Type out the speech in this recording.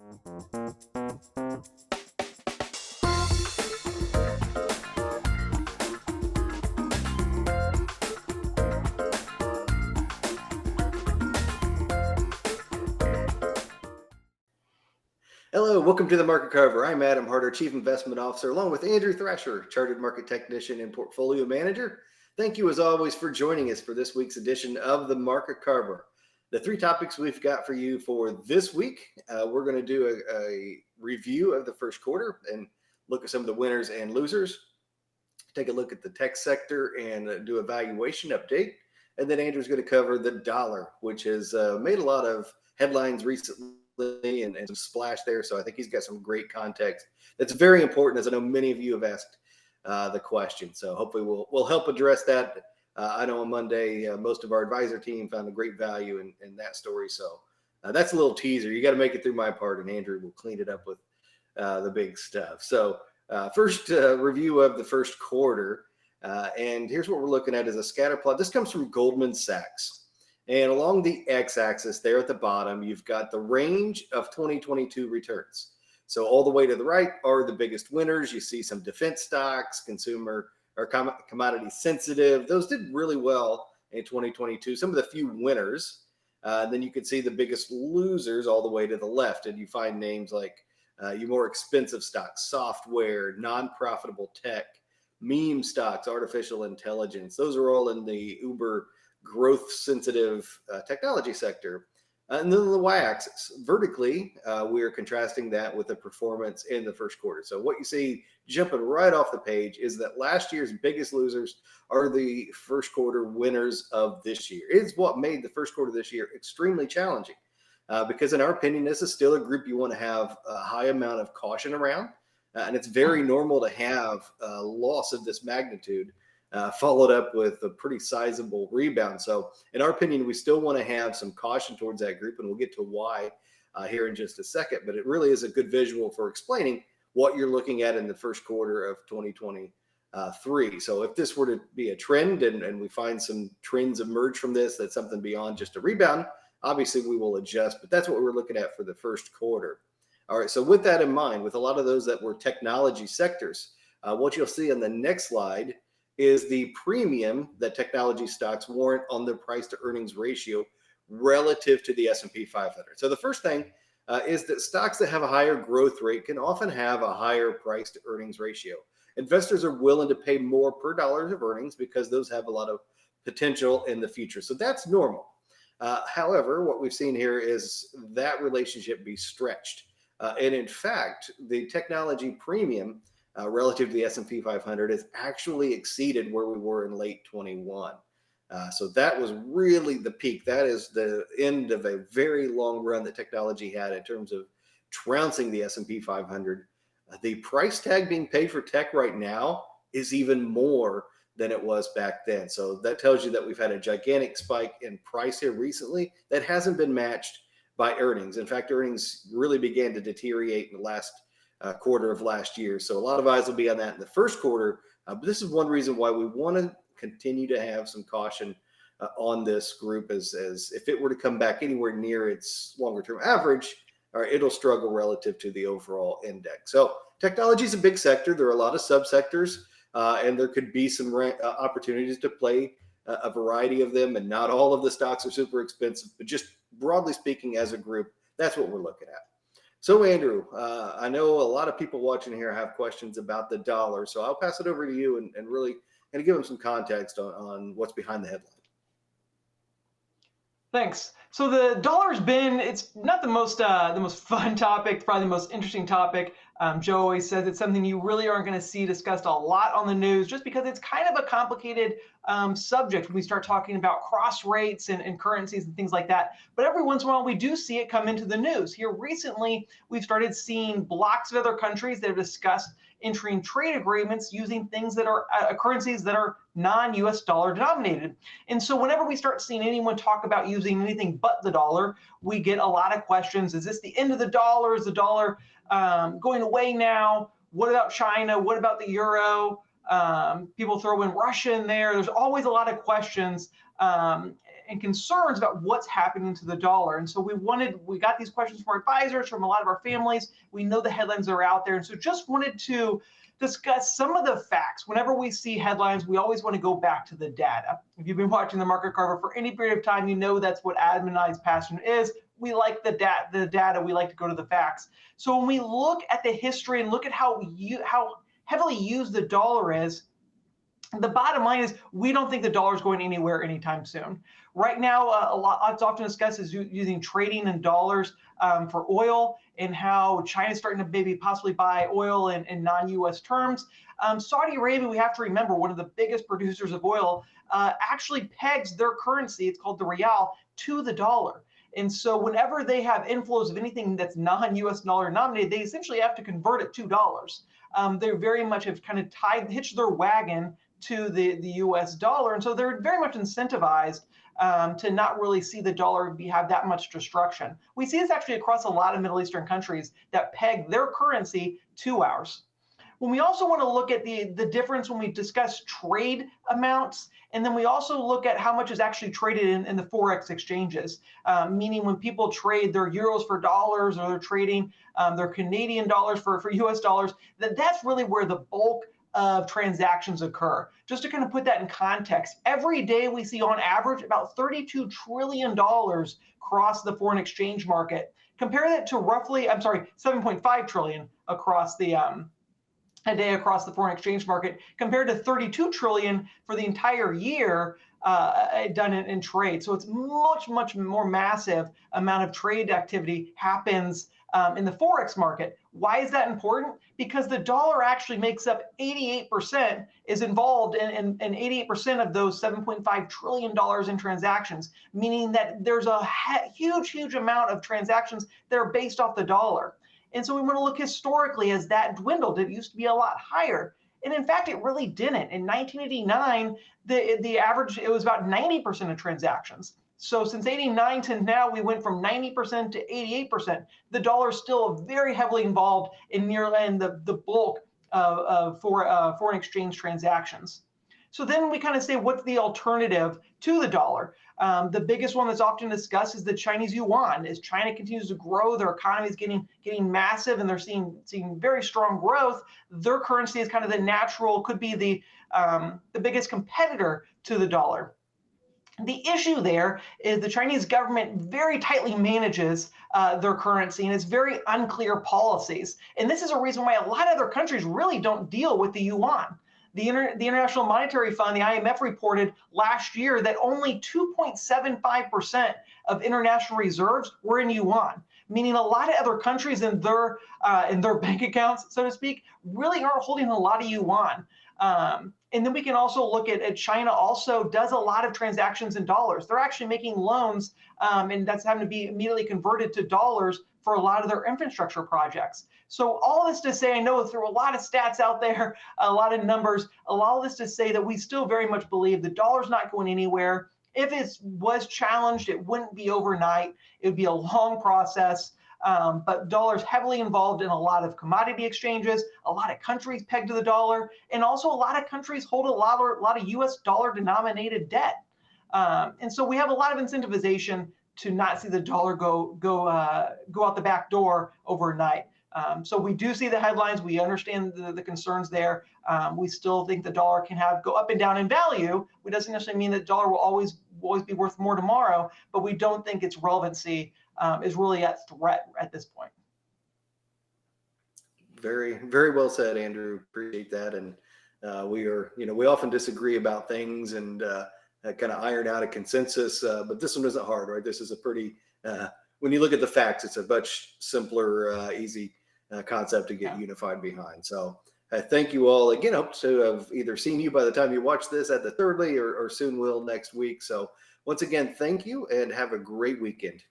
Hello, welcome to the Market Carver. I'm Adam Harter, Chief Investment Officer, along with Andrew Thrasher, Chartered Market Technician and Portfolio Manager. Thank you, as always, for joining us for this week's edition of the Market Carver. The three topics we've got for you for this week, we're going to do a review of the first quarter and look at some of the winners and losers, take a look at the tech sector and do a valuation update. And then Andrew's going to cover the dollar, which has made a lot of headlines recently and some splash there. So I think he's got some great context that's very important, as I know many of you have asked the question. So hopefully we'll help address that. I know on Monday, most of our advisor team found a great value in that story. So that's a little teaser. You got to make it through my part, and Andrew will clean it up with the big stuff. So first review of the first quarter. And here's what we're looking at is a scatter plot. This comes from Goldman Sachs. And along the x-axis there at the bottom, you've got the range of 2022 returns. So all the way to the right are the biggest winners. You see some defense stocks, consumer or commodity sensitive. Those did really well in 2022. Some of the few winners. Then you can see the biggest losers all the way to the left. And you find names like your more expensive stocks, software, non-profitable tech, meme stocks, artificial intelligence. Those are all in the uber growth sensitive technology sector. And then the y-axis, vertically, we are contrasting that with the performance in the first quarter. So what you see jumping right off the page is that last year's biggest losers are the first quarter winners of this year. It's what made the first quarter this year extremely challenging because in our opinion, this is still a group you want to have a high amount of caution around. And it's very normal to have a loss of this magnitude followed up with a pretty sizable rebound. So in our opinion, we still want to have some caution towards that group, and we'll get to why here in just a second. But it really is a good visual for explaining what you're looking at in the first quarter of 2023. So if this were to be a trend and we find some trends emerge from this, that's something beyond just a rebound, obviously we will adjust, but that's what we're looking at for the first quarter. All right, so with that in mind, with a lot of those that were technology sectors, what you'll see on the next slide is the premium that technology stocks warrant on their price to earnings ratio relative to the S&P 500. So the first thing is that stocks that have a higher growth rate can often have a higher price to earnings ratio. Investors are willing to pay more per dollar of earnings because those have a lot of potential in the future. So that's normal. However, what we've seen here is that relationship be stretched. And in fact, the technology premium relative to the S&P 500 has actually exceeded where we were in late 21. So that was really the peak. That is the end of a very long run that technology had in terms of trouncing the S&P 500. The price tag being paid for tech right now is even more than it was back then. So that tells you that we've had a gigantic spike in price here recently that hasn't been matched by earnings. In fact, earnings really began to deteriorate in the last quarter of last year. So a lot of eyes will be on that in the first quarter. But this is one reason why we want to continue to have some caution on this group as if it were to come back anywhere near its longer term average, it'll struggle relative to the overall index. So technology is a big sector. There are a lot of subsectors and there could be some opportunities to play a variety of them. And not all of the stocks are super expensive, but just broadly speaking as a group, that's what we're looking at. So Andrew, I know a lot of people watching here have questions about the dollar, so I'll pass it over to you and really kind of give them some context on what's behind the headline. Thanks. So the dollar's it's not the most fun topic, probably the most interesting topic. Joe always says it's something you really aren't going to see discussed a lot on the news just because it's kind of a complicated subject when we start talking about cross rates and currencies and things like that. But every once in a while, we do see it come into the news. Here recently, we've started seeing blocks of other countries that have discussed entering trade agreements using things that are currencies that are non-US dollar denominated. And so whenever we start seeing anyone talk about using anything but the dollar, we get a lot of questions. Is this the end of the dollar? Is the dollar going away now? What about China? What about the euro? People throw in Russia in there. There's always a lot of questions. and concerns about what's happening to the dollar. And so we got these questions from our advisors, from a lot of our families. We know the headlines are out there. And so just wanted to discuss some of the facts. Whenever we see headlines, we always want to go back to the data. If you've been watching the market Carver for any period of time, you know that's what Adam and I's passion is. We like the data. We like to go to the facts. So when we look at the history and look at how heavily used the dollar is, the bottom line is we don't think the dollar is going anywhere anytime soon. Right now, a lot it's often discussed is using trading in dollars for oil, and how China's starting to maybe possibly buy oil in non-U.S. terms. Saudi Arabia, we have to remember, one of the biggest producers of oil, actually pegs their currency, it's called the real, to the dollar. And so whenever they have inflows of anything that's non-U.S. dollar denominated, they essentially have to convert it to dollars. They very much have kind of hitched their wagon to the U.S. dollar. And so they're very much incentivized to not really see the dollar have that much destruction. We see this actually across a lot of Middle Eastern countries that peg their currency to ours. When we also want to look at the difference when we discuss trade amounts, and then we also look at how much is actually traded in the Forex exchanges, meaning when people trade their euros for dollars, or they're trading their Canadian dollars for US dollars, that's really where the bulk of transactions occur. Just to kind of put that in context, every day we see on average about $32 trillion cross the foreign exchange market. Compare that to roughly, 7.5 trillion across the a day across the foreign exchange market, compared to 32 trillion for the entire year done in trade. So it's much more massive amount of trade activity happens in the Forex market. Why is that important? Because the dollar actually makes up 88%, is involved in 88% of those $7.5 trillion in transactions, meaning that there's a huge amount of transactions that are based off the dollar. And so we want to look historically as that dwindled. It used to be a lot higher. And in fact, it really didn't. In 1989, the average, it was about 90% of transactions. So since 89 to now, we went from 90% to 88%. The dollar is still very heavily involved in the bulk of foreign exchange transactions. So then we kind of say, what's the alternative to the dollar? The biggest one that's often discussed is the Chinese yuan. As China continues to grow, their economy is getting massive, and they're seeing very strong growth. Their currency is kind of the natural, could be the biggest competitor to the dollar. The issue there is the Chinese government very tightly manages their currency, and it's very unclear policies. And this is a reason why a lot of other countries really don't deal with the yuan. The International Monetary Fund, the IMF, reported last year that only 2.75% of international reserves were in yuan, meaning a lot of other countries in their bank accounts, so to speak, really aren't holding a lot of yuan. And then we can also look at China also does a lot of transactions in dollars. They're actually making loans, and that's having to be immediately converted to dollars for a lot of their infrastructure projects. So all this to say, I know through a lot of stats out there, a lot of numbers, a lot of this to say that we still very much believe the dollar's not going anywhere. If it was challenged, it wouldn't be overnight. It would be a long process. But dollar's heavily involved in a lot of commodity exchanges. A lot of countries peg to the dollar, and also a lot of countries hold a lot of U.S. dollar denominated debt. And so we have a lot of incentivization to not see the dollar go out the back door overnight. So we do see the headlines. We understand the concerns there. We still think the dollar can go up and down in value. It doesn't necessarily mean that the dollar will always be worth more tomorrow, but we don't think its relevancy is really at threat at this point. Very well said, Andrew. Appreciate that. And we often disagree about things and kind of iron out a consensus, but this one isn't hard, right? This is a pretty, when you look at the facts, it's a much simpler, easy concept to get unified behind. So thank you all again. Hope to have either seen you by the time you watch this at the Thirdly, or soon will next week. So once again, thank you and have a great weekend.